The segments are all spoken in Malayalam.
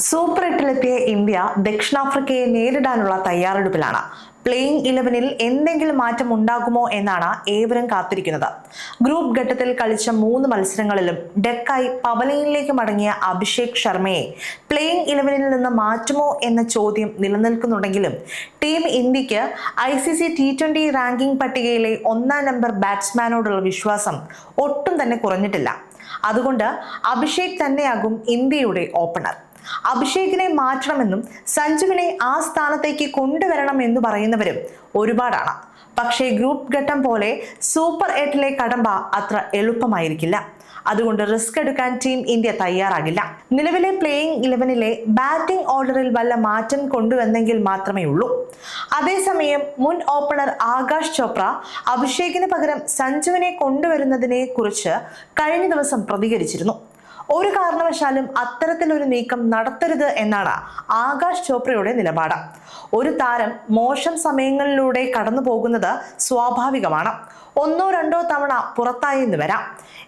സൂപ്പർ എട്ടിലെത്തിയ ഇന്ത്യ ദക്ഷിണാഫ്രിക്കയെ നേരിടാനുള്ള തയ്യാറെടുപ്പിലാണ്. പ്ലേയിങ് 11-ൽ എന്തെങ്കിലും മാറ്റം ഉണ്ടാകുമോ എന്നാണ് ഏവരും കാത്തിരിക്കുന്നത്. ഗ്രൂപ്പ് ഘട്ടത്തിൽ കളിച്ച 3 മത്സരങ്ങളിലും ഡെക്കായി പവലിയനിലേക്ക് മടങ്ങിയ അഭിഷേക് ശർമ്മയെ പ്ലേയിങ് 11-ൽ നിന്ന് മാറ്റുമോ എന്ന ചോദ്യം നിലനിൽക്കുന്നുണ്ടെങ്കിലും ടീം ഇന്ത്യക്ക് ICC T20 റാങ്കിംഗ് പട്ടികയിലെ 1-ാം നമ്പർ ബാറ്റ്സ്മാനോടുള്ള വിശ്വാസം ഒട്ടും തന്നെ കുറഞ്ഞിട്ടില്ല. അതുകൊണ്ട് അഭിഷേക് തന്നെയാകും ഇന്ത്യയുടെ ഓപ്പണർ. അഭിഷേകിനെ മാറ്റണമെന്നും സഞ്ജുവിനെ ആ സ്ഥാനത്തേക്ക് കൊണ്ടുവരണം എന്ന് പറയുന്നവരും ഒരുപാടാണ്. പക്ഷേ ഗ്രൂപ്പ് ഘട്ടം പോലെ സൂപ്പർ 8-ലെ കടമ്പ അത്ര എളുപ്പമായിരിക്കില്ല. അതുകൊണ്ട് റിസ്ക് എടുക്കാൻ ടീം ഇന്ത്യ തയ്യാറാകില്ല. നിലവിലെ പ്ലേയിങ് 11-ലെ ബാറ്റിംഗ് ഓർഡറിൽ വല്ല മാറ്റം കൊണ്ടുവന്നെങ്കിൽ മാത്രമേ ഉള്ളൂ. അതേസമയം മുൻ ഓപ്പണർ ആകാശ് ചോപ്ര അഭിഷേകിന് പകരം സഞ്ജുവിനെ കൊണ്ടുവരുന്നതിനെ കുറിച്ച് കഴിഞ്ഞ ദിവസം പ്രതികരിച്ചിരുന്നു. ഒരു കാരണവശാലും അത്തരത്തിലൊരു നീക്കം നടത്തരുത് എന്നാണ് ആകാശ് ചോപ്രയുടെ നിലപാട്. ഒരു താരം മോശം സമയങ്ങളിലൂടെ കടന്നു പോകുന്നത് സ്വാഭാവികമാണ്. 1-2 തവണ പുറത്തായി എന്ന് വരാം.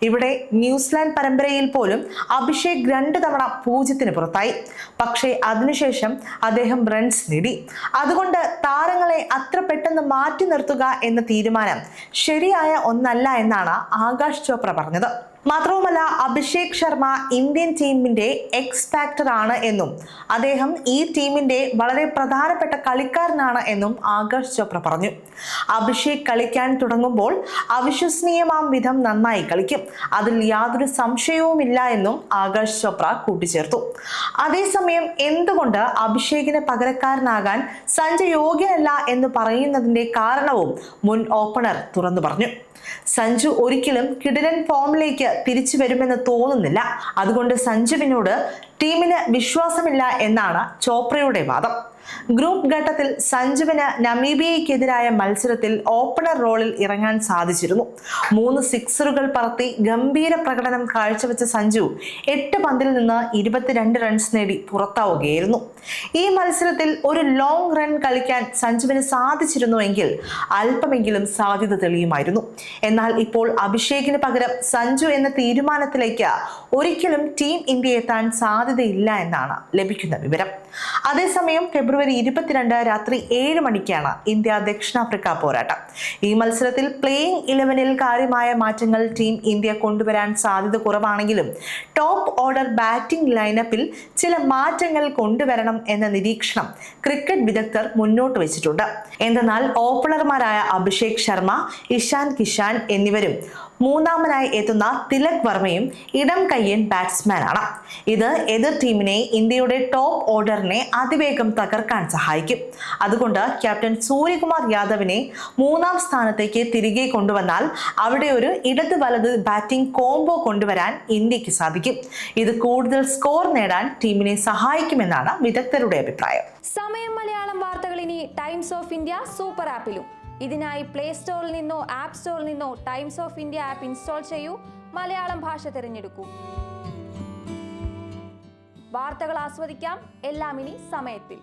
ഇവിടെ ന്യൂസിലാൻഡ് പരമ്പരയിൽ പോലും അഭിഷേക് 2 തവണ 0-ന് പുറത്തായി. പക്ഷേ അതിനുശേഷം അദ്ദേഹം റൺസ് നേടി. അതുകൊണ്ട് താരങ്ങളെ അത്ര പെട്ടെന്ന് മാറ്റി നിർത്തുക എന്ന തീരുമാനം ശരിയായ ഒന്നല്ല എന്നാണ് ആകാശ് ചോപ്ര പറഞ്ഞത്. മാത്രവുമല്ല, അഭിഷേക് ശർമ്മ ഇന്ത്യൻ ടീമിന്റെ എക്സ് ഫാക്ടർ ആണ് എന്നും അദ്ദേഹം ഈ ടീമിന്റെ വളരെ പ്രധാനപ്പെട്ട കളിക്കാരനാണ് എന്നും ആകാശ് ചോപ്ര പറഞ്ഞു. അഭിഷേക് കളിക്കാൻ തുടങ്ങുമ്പോൾ അവിശ്വസനീയമാം വിധം നന്നായി കളിക്കും, അതിൽ യാതൊരു സംശയവുമില്ല എന്നും ആകാശ് ചോപ്ര കൂട്ടിച്ചേർത്തു. അതേസമയം എന്തുകൊണ്ട് അഭിഷേകിന് പകരക്കാരനാകാൻ സഞ്ജു യോഗ്യനല്ല എന്ന് പറയുന്നതിന്റെ കാരണവും മുൻ ഓപ്പണർ തുറന്നു പറഞ്ഞു. സഞ്ജു ഒരിക്കലും കിടിലൻ ഫോമിലേക്ക് തിരിച്ചു വരുമെന്ന് തോന്നുന്നില്ല. അതുകൊണ്ട് സഞ്ജുവിനോട് ടീമിന് വിശ്വാസമില്ല എന്നാണ് ചോപ്രയുടെ വാദം. ഗ്രൂപ്പ് ഘട്ടത്തിൽ സഞ്ജുവിന് നമീബിയയ്ക്കെതിരായ മത്സരത്തിൽ ഓപ്പണർ റോളിൽ ഇറങ്ങാൻ സാധിച്ചിരുന്നു. 3 സിക്സറുകൾ പറത്തി ഗംഭീര പ്രകടനം കാഴ്ചവെച്ച സഞ്ജു 8 പന്തിൽ നിന്ന് 22 റൺസ് നേടി പുറത്താവുകയായിരുന്നു. ഈ മത്സരത്തിൽ ഒരു ലോങ് റൺ കളിക്കാൻ സഞ്ജുവിന് സാധിച്ചിരുന്നുവെങ്കിൽ അല്പമെങ്കിലും സാധ്യത തെളിയുമായിരുന്നു. എന്നാൽ ഇപ്പോൾ അഭിഷേകിന് പകരം സഞ്ജു എന്ന തീരുമാനത്തിലേക്ക് ഒരിക്കലും ടീം ഇന്ത്യ എത്താൻ സാധ്യതയില്ല എന്നാണ് ലഭിക്കുന്ന വിവരം. അതേസമയം ഫെബ്രുവരി 22 രാത്രി 7 മണിക്കാണ് ഇന്ത്യ ദക്ഷിണാഫ്രിക്ക പോരാട്ടം. ഈ മത്സരത്തിൽ പ്ലേയിങ് 11-ൽ കാര്യമായ മാറ്റങ്ങൾ ടീം ഇന്ത്യ കൊണ്ടുവരാൻ സാധ്യത കുറവാണെങ്കിലും ടോപ്പ് ഓർഡർ ബാറ്റിംഗ് ലൈനപ്പിൽ ചില മാറ്റങ്ങൾ കൊണ്ടുവരണം എന്ന നിരീക്ഷണം ക്രിക്കറ്റ് വിദഗ്ധർ മുന്നോട്ട് വെച്ചിട്ടുണ്ട്. എന്തെന്നാൽ ഓപ്പണർമാരായ അഭിഷേക് ശർമ്മ, ഇഷാൻ കിഷാൻ എന്നിവരും മൂന്നാമനായി എത്തുന്ന തിലക് വർമ്മയും ഇടം കയ്യൻ ബാറ്റ്സ്മാനാണ്. ഇത് എതിർ ടീമിനെ, ഇന്ത്യയുടെ ടോപ്പ് ഓർഡറിനെ അതിവേഗം തകർക്കാൻ സഹായിക്കും. അതുകൊണ്ട് ക്യാപ്റ്റൻ സൂര്യകുമാർ യാദവിനെ 3-ാം സ്ഥാനത്തേക്ക് തിരികെ കൊണ്ടുവന്നാൽ അവിടെ ഒരു ഇടത് വലത് ബാറ്റിംഗ് കോംബോ കൊണ്ടുവരാൻ ഇന്ത്യക്ക് സാധിക്കും. ഇത് കൂടുതൽ സ്കോർ നേടാൻ ടീമിനെ സഹായിക്കുമെന്നാണ് വിദഗ്ധരുടെ അഭിപ്രായം. സമയം മലയാളം വാർത്തകൾ ഇനി ടൈംസ് ഓഫ് ഇന്ത്യ സൂപ്പർ ആപ്പിലും. ഇതിനായി പ്ലേ സ്റ്റോറിൽ നിന്നോ ആപ്പ് സ്റ്റോറിൽ നിന്നോ times of India app install ചെയ്യൂ. മലയാളം ഭാഷ തിരഞ്ഞെടുക്കൂ. വാർത്തകൾ ആസ്വദിക്കാം. എല്ലാം ഇനി സമയത്തിൽ.